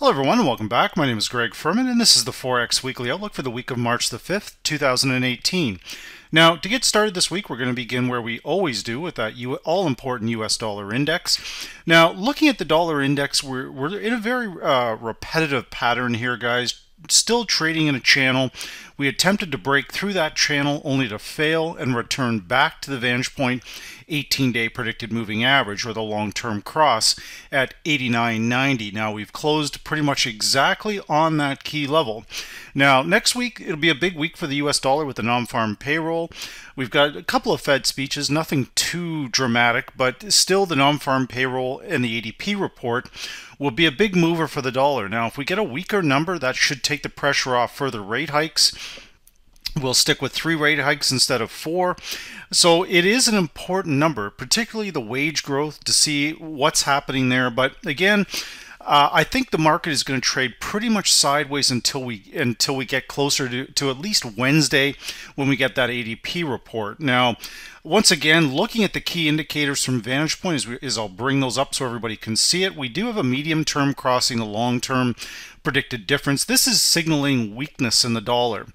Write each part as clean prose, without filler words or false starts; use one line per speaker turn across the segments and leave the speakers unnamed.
Hello everyone and welcome back. My name is Greg Furman and this is the Forex Weekly Outlook for the week of March the 5th, 2018. Now, to get started this week, we're going to begin where we always do with that all-important US dollar index. Now, looking at the dollar index, we're in a very repetitive pattern here, guys. Still trading in a channel. We attempted to break through that channel only to fail and return back to the VantagePoint 18-day predicted moving average, or the long-term cross, at 89.90. Now we've closed pretty much exactly on that key level. Now next week it'll be a big week for the US dollar with the non-farm payroll. We've got a couple of Fed speeches, nothing too dramatic, but still the non-farm payroll and the ADP report will be a big mover for the dollar. Now if we get a weaker number, that should take the pressure off further rate hikes. We'll stick with 3 rate hikes instead of 4. So it is an important number, particularly the wage growth, to see what's happening there. But again, I think the market is going to trade pretty much sideways until we get closer to at least Wednesday when we get that ADP report. Now, once again, looking at the key indicators from VantagePoint is I'll bring those up so everybody can see it. We do have a medium term crossing the long term predicted difference. This is signaling weakness in the dollar.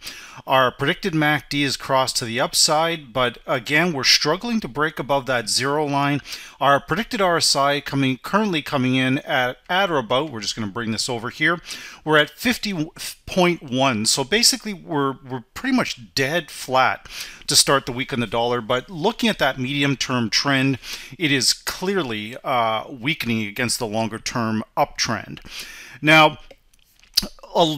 Our predicted MACD is crossed to the upside, but again, we're struggling to break above that zero line. Our predicted RSI currently coming in at or about, we're just going to bring this over here, we're at 50.1. So basically we're pretty much dead flat to start the week on the dollar, but looking at that medium term trend, it is clearly weakening against the longer term uptrend. Now,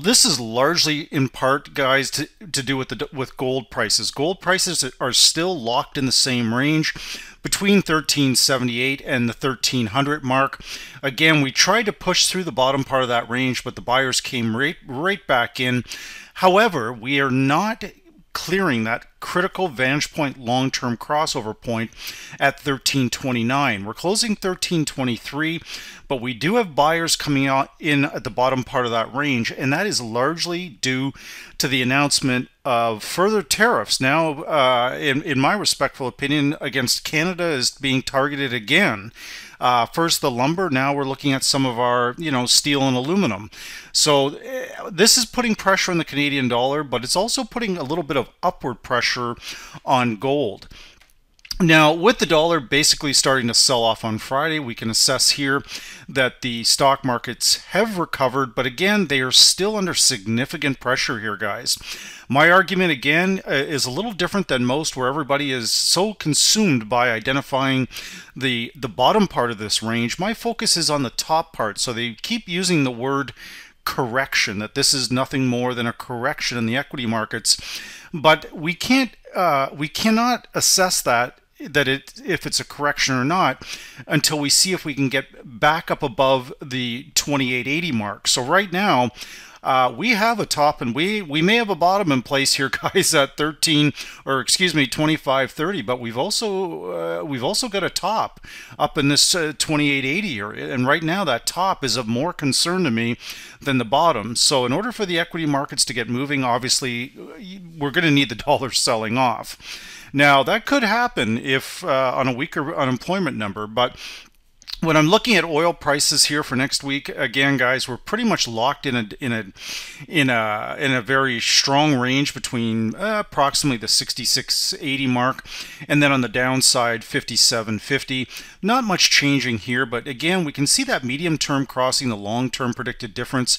this is largely in part, guys, to do with gold prices. Gold prices are still locked in the same range between 1378 and the 1300 mark. Again, we tried to push through the bottom part of that range, but the buyers came right back in. However, we are not clearing that critical VantagePoint long-term crossover point at 1329. We're closing 1323, but we do have buyers coming out in at the bottom part of that range, and that is largely due to the announcement of further tariffs. Now, in my respectful opinion, against Canada is being targeted again. First the lumber, now we're looking at some of our, steel and aluminum. So this is putting pressure on the Canadian dollar, but it's also putting a little bit of upward pressure on gold. Now, with the dollar basically starting to sell off on Friday, we can assess here that the stock markets have recovered, but again, they are still under significant pressure here, guys. My argument, again, is a little different than most, where everybody is so consumed by identifying the bottom part of this range. My focus is on the top part, so they keep using the word correction, that this is nothing more than a correction in the equity markets. But we cannot assess if it's a correction or not until we see if we can get back up above the 2880 mark. So right now we have a top, and we may have a bottom in place here, guys, at 2530, but we've also got a top up in this 2880 area, and right now that top is of more concern to me than the bottom. So in order for the equity markets to get moving, obviously we're going to need the dollar selling off. Now that could happen if on a weaker unemployment number, but when I'm looking at oil prices here for next week, again, guys, we're pretty much locked in a very strong range between approximately the 66.80 mark, and then on the downside 57.50. Not much changing here, but again, we can see that medium term crossing the long term predicted difference.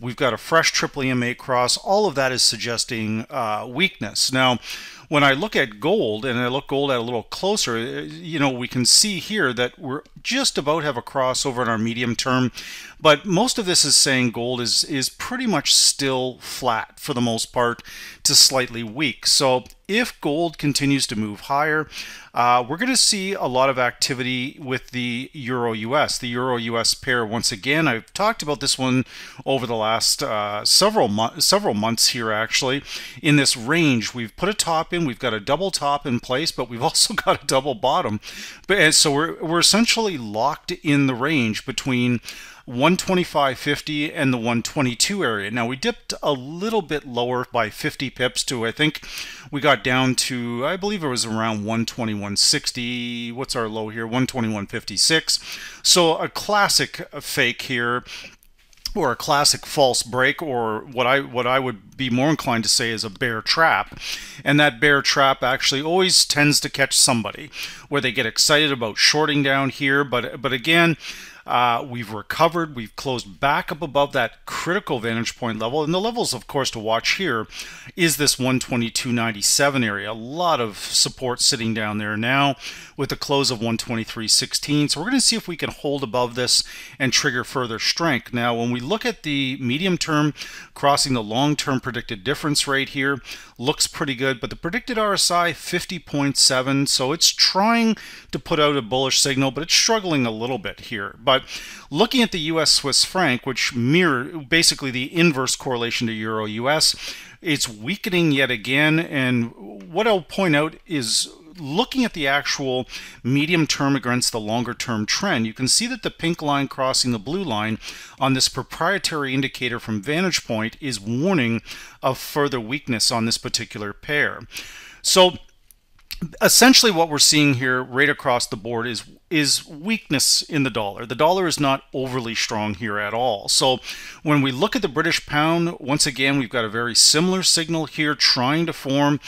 We've got a fresh triple EMA cross. All of that is suggesting weakness. Now, when I look at gold, and I look gold at a little closer, we can see here that we're just about have a crossover in our medium term, but most of this is saying gold is pretty much still flat for the most part to slightly weak. So if gold continues to move higher, we're going to see a lot of activity with the Euro-US. The Euro-US pair, once again, I've talked about this one over the last several months here, actually. In this range, we've put a top in, we've got a double top in place, but we've also got a double bottom. And so we're essentially locked in the range between 125.50 and the 122 area. Now we dipped a little bit lower by 50 pips to, I think we got down to, I believe it was around 121.60. What's our low here? 121.56. So a classic fake here. or a classic false break, or what I would be more inclined to say is a bear trap. And that bear trap actually always tends to catch somebody where they get excited about shorting down here, but again, we've recovered. We've closed back up above that critical vantage point level. And the levels, of course, to watch here is this 122.97 area. A lot of support sitting down there now with a close of 123.16. So we're going to see if we can hold above this and trigger further strength. Now, when we look at the medium term crossing the long-term predicted difference rate here, looks pretty good, but the predicted RSI 50.7, so it's trying to put out a bullish signal, but it's struggling a little bit here. But looking at the US Swiss franc, which mirror basically the inverse correlation to Euro US, it's weakening yet again. And what I'll point out is looking at the actual medium term against the longer term trend, you can see that the pink line crossing the blue line on this proprietary indicator from VantagePoint is warning of further weakness on this particular pair. So essentially what we're seeing here right across the board is weakness in the dollar. The dollar is not overly strong here at all. So when we look at the British pound, once again, we've got a very similar signal here trying to form.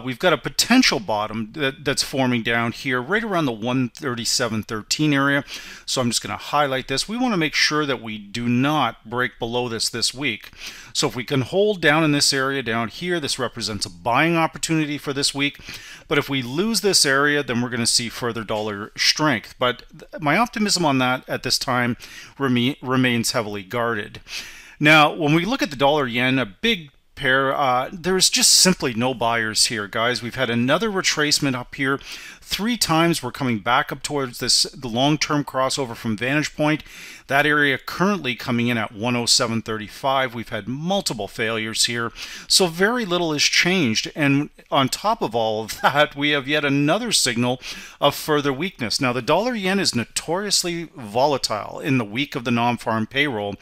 We've got a potential bottom that's forming down here right around the 137.13 area. So I'm just going to highlight this. We want to make sure that we do not break below this week. So if we can hold down in this area down here, this represents a buying opportunity for this week. But if we lose this area, then we're going to see further dollar strength. But my optimism on that at this time remains heavily guarded. Now, when we look at the dollar yen, a big pair, there's just simply no buyers here, guys. We've had another retracement up here. 3 times we're coming back up towards the long-term crossover from VantagePoint. That area currently coming in at 107.35. We've had multiple failures here, so very little has changed. And on top of all of that, we have yet another signal of further weakness. Now, the dollar yen is notoriously volatile in the week of the non-farm payroll,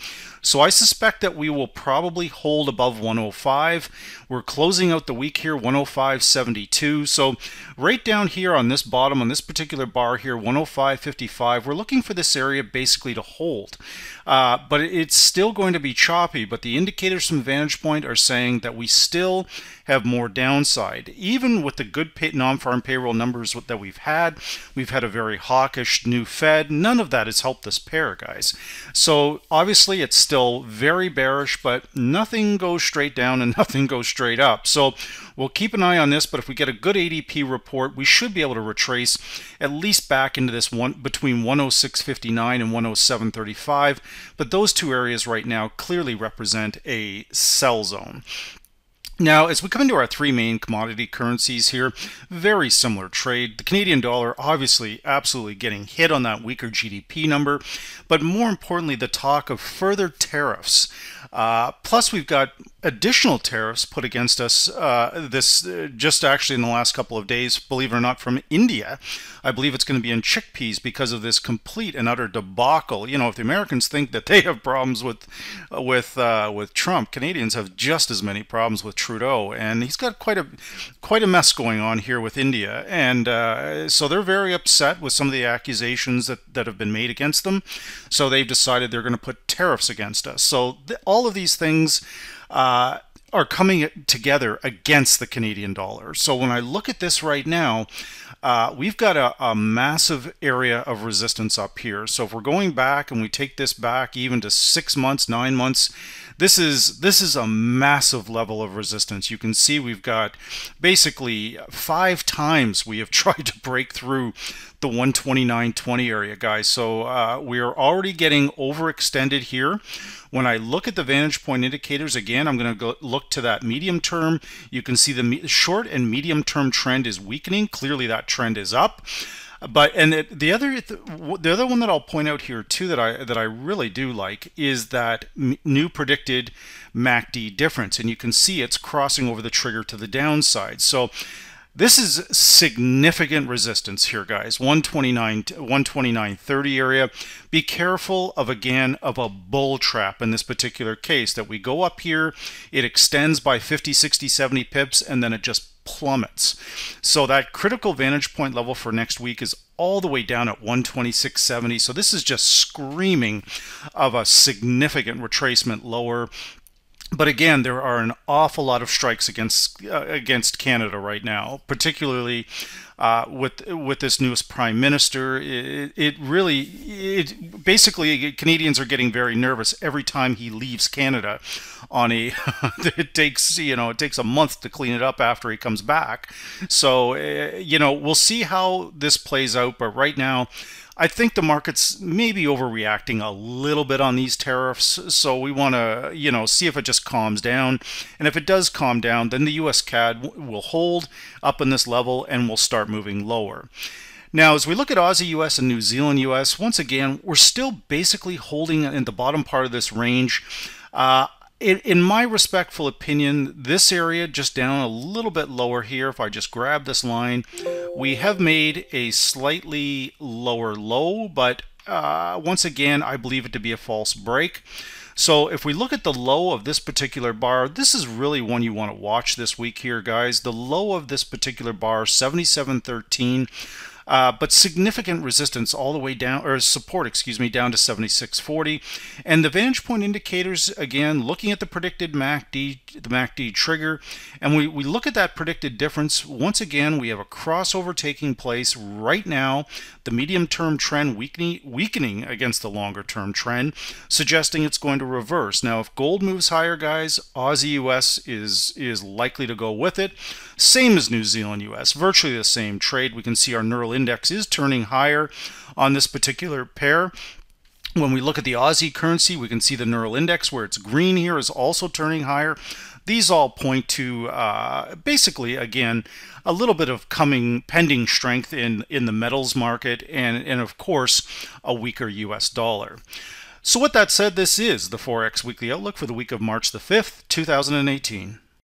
so I suspect that we will probably hold above 105. We're closing out the week here 105.72. So right down here on this bottom, on this particular bar here, 105.55, we're looking for this area basically to hold. But it's still going to be choppy, but the indicators from VantagePoint are saying that we still have more downside. Even with the good non-farm payroll numbers that we've had a very hawkish new Fed. None of that has helped this pair, guys. So obviously it's still very bearish, but nothing goes straight down and nothing goes straight up. So we'll keep an eye on this, but if we get a good ADP report, we should be able to retrace at least back into this one between 106.59 and 107.35. But those two areas right now clearly represent a sell zone. Now, as we come into our 3 main commodity currencies here, very similar trade. The Canadian dollar obviously absolutely getting hit on that weaker GDP number, but more importantly, the talk of further tariffs. Plus, we've got additional tariffs put against us just actually in the last couple of days, believe it or not, from India. I believe it's going to be in chickpeas because of this complete and utter debacle. You know, if the Americans think that they have problems with Trump, Canadians have just as many problems with Trudeau, and he's got quite a mess going on here with India, and so they're very upset with some of the accusations that have been made against them. So they've decided they're going to put tariffs against us. So all of these things are coming together against the Canadian dollar. So when I look at this right now, we've got a massive area of resistance up here. So if we're going back and we take this back even to 6 months, 9 months, this is a massive level of resistance. You can see we've got basically 5 times we have tried to break through the 129.20 area, guys. So we are already getting overextended here. When I look at the VantagePoint indicators, again, I'm going to look to that medium term. You can see the short and medium term trend is weakening. Clearly that trend is up. But the other one that I'll point out here too that I really do like is that new predicted MACD difference, and you can see it's crossing over the trigger to the downside. So this is significant resistance here, guys. 129.30 area. Be careful of a bull trap in this particular case, that we go up here, it extends by 50, 60, 70 pips, and then it just plummets. So that critical vantage point level for next week is all the way down at 126.70. So this is just screaming of a significant retracement lower. But again, there are an awful lot of strikes against Canada right now, particularly with this newest prime minister. Basically Canadians are getting very nervous every time he leaves Canada. On a, it takes a month to clean it up after he comes back. So we'll see how this plays out. But right now, I think the market's maybe overreacting a little bit on these tariffs, so we want to, see if it just calms down. And if it does calm down, then the US CAD will hold up in this level and will start moving lower. Now, as we look at Aussie US and New Zealand US, once again, we're still basically holding in the bottom part of this range. In my respectful opinion, this area just down a little bit lower here, if I just grab this line, we have made a slightly lower low, but once again, I believe it to be a false break. So if we look at the low of this particular bar, this is really one you want to watch this week here, guys. The low of this particular bar, 77.13. But significant resistance all the way down, or support, excuse me, down to 76.40. And the VantagePoint indicators, again, looking at the predicted MACD, the MACD trigger, and we look at that predicted difference. Once again, we have a crossover taking place right now. The medium-term trend weakening against the longer-term trend, suggesting it's going to reverse. Now, if gold moves higher, guys, Aussie US is likely to go with it. Same as New Zealand US, virtually the same trade. We can see our neural index is turning higher on this particular pair. When we look at the Aussie currency, we can see the neural index where it's green here is also turning higher. These all point to basically, again, a little bit of pending strength in the metals market and of course, a weaker US dollar. So with that said, this is the Forex Weekly Outlook for the week of March the 5th, 2018.